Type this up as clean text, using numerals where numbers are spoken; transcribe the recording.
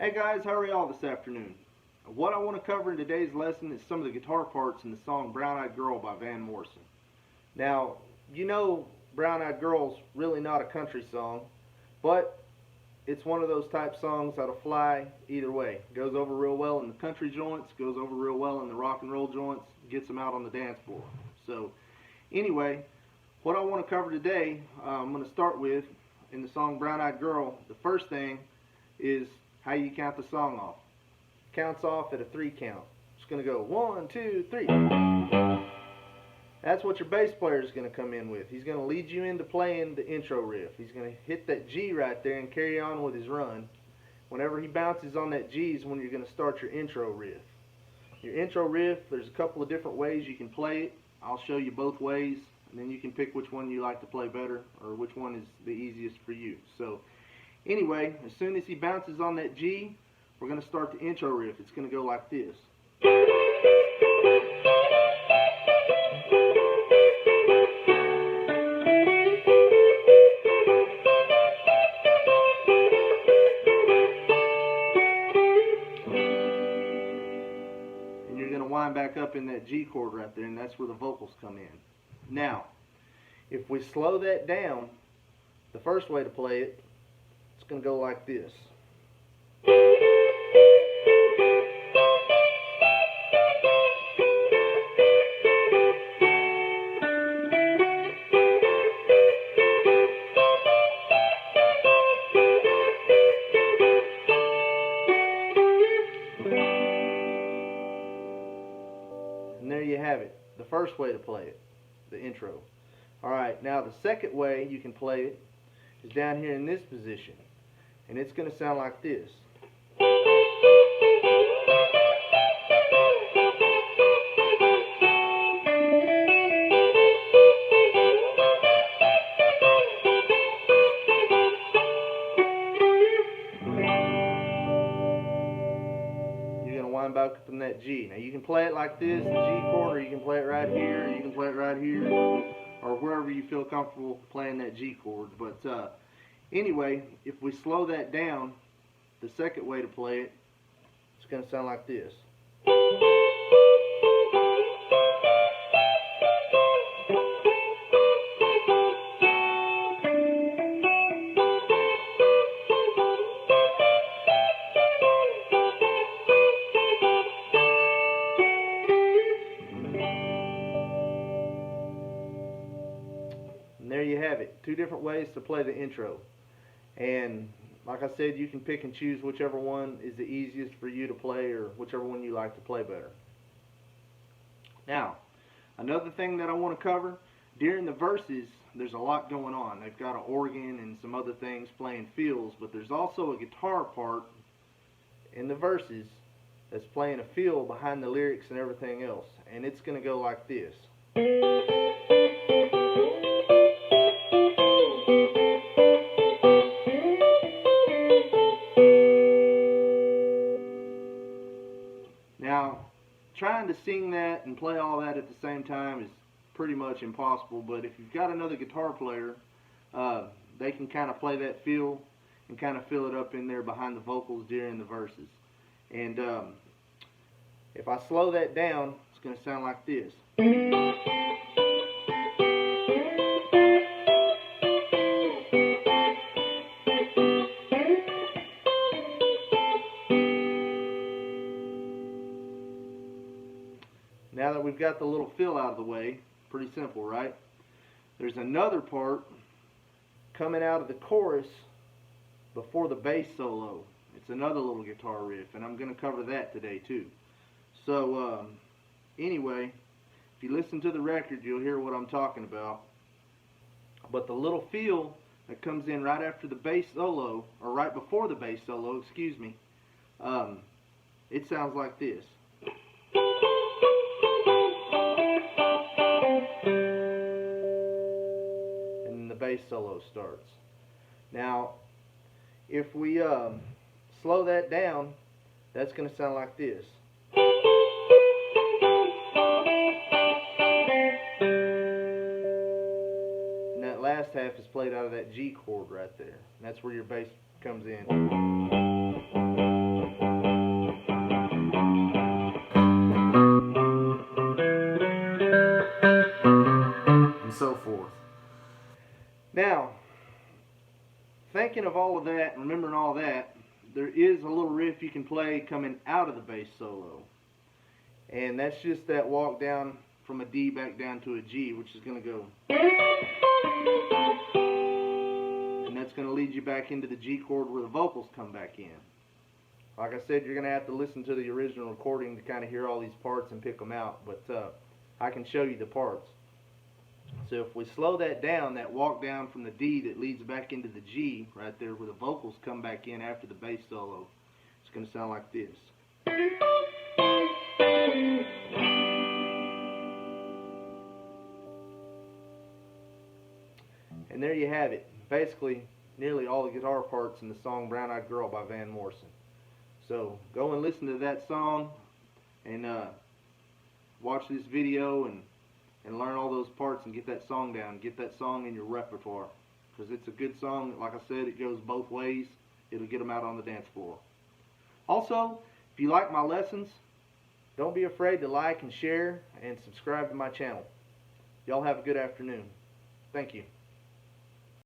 Hey guys, how are y'all this afternoon? What I want to cover in today's lesson is some of the guitar parts in the song Brown Eyed Girl by Van Morrison. Now, you know Brown Eyed Girl's really not a country song, but it's one of those type songs that'll fly either way. Goes over real well in the country joints, goes over real well in the rock and roll joints, gets them out on the dance floor. So, anyway, what I want to cover today, I'm going to start with, in the song Brown Eyed Girl, the first thing is how you count the song off. Counts off at a 3 count. It's going to go 1, 2, 3. That's what your bass player is going to come in with. He's going to lead you into playing the intro riff. He's going to hit that G right there and carry on with his run. Whenever he bounces on that G is when you're going to start your intro riff. Your intro riff, there's a couple of different ways you can play it. I'll show you both ways, and then you can pick which one you like to play better or which one is the easiest for you. So anyway, as soon as he bounces on that G, we're going to start the intro riff. It's going to go like this. And you're going to wind back up in that G chord right there, and that's where the vocals come in. Now, if we slow that down, the first way to play it, it's going to go like this. And there you have it, the first way to play it, the intro. Alright, now the second way you can play it is down here in this position. And it's going to sound like this. You're going to wind back up in that G. Now you can play it like this, the G chord, or you can play it right here, or you can play it right here, or wherever you feel comfortable playing that G chord. But anyway, if we slow that down, the second way to play it, it's going to sound like this. And there you have it. 2 different ways to play the intro. And like I said, you can pick and choose whichever one is the easiest for you to play or whichever one you like to play better. Now, another thing that I want to cover, during the verses, there's a lot going on. They've got an organ and some other things playing fills, but there's also a guitar part in the verses that's playing a fill behind the lyrics and everything else. And it's going to go like this. Now, trying to sing that and play all that at the same time is pretty much impossible, but if you've got another guitar player, they can kind of play that fill and kind of fill it up in there behind the vocals during the verses. And if I slow that down, it's going to sound like this. Now that we've got the little fill out of the way, pretty simple, right? There's another part coming out of the chorus before the bass solo. It's another little guitar riff, and I'm going to cover that today too. So anyway, if you listen to the record, you'll hear what I'm talking about. But the little fill that comes in right after the bass solo, or right before the bass solo, excuse me, it sounds like this. Bass solo starts. Now, if we slow that down, that's going to sound like this. And that last half is played out of that G chord right there. And that's where your bass comes in. of all of that, remembering all that, there is a little riff you can play coming out of the bass solo. And that's just that walk down from a D back down to a G, which is going to go. And that's going to lead you back into the G chord where the vocals come back in. Like I said, you're going to have to listen to the original recording to kind of hear all these parts and pick them out, but I can show you the parts. So if we slow that down, that walk down from the D that leads back into the G, right there where the vocals come back in after the bass solo, it's going to sound like this. And there you have it. Basically, nearly all the guitar parts in the song Brown Eyed Girl by Van Morrison. So go and listen to that song and watch this video and learn all those parts and get that song down. Get that song in your repertoire, because it's a good song. Like I said, it goes both ways. It'll get them out on the dance floor. Also, if you like my lessons, don't be afraid to like and share and subscribe to my channel. Y'all have a good afternoon. Thank you.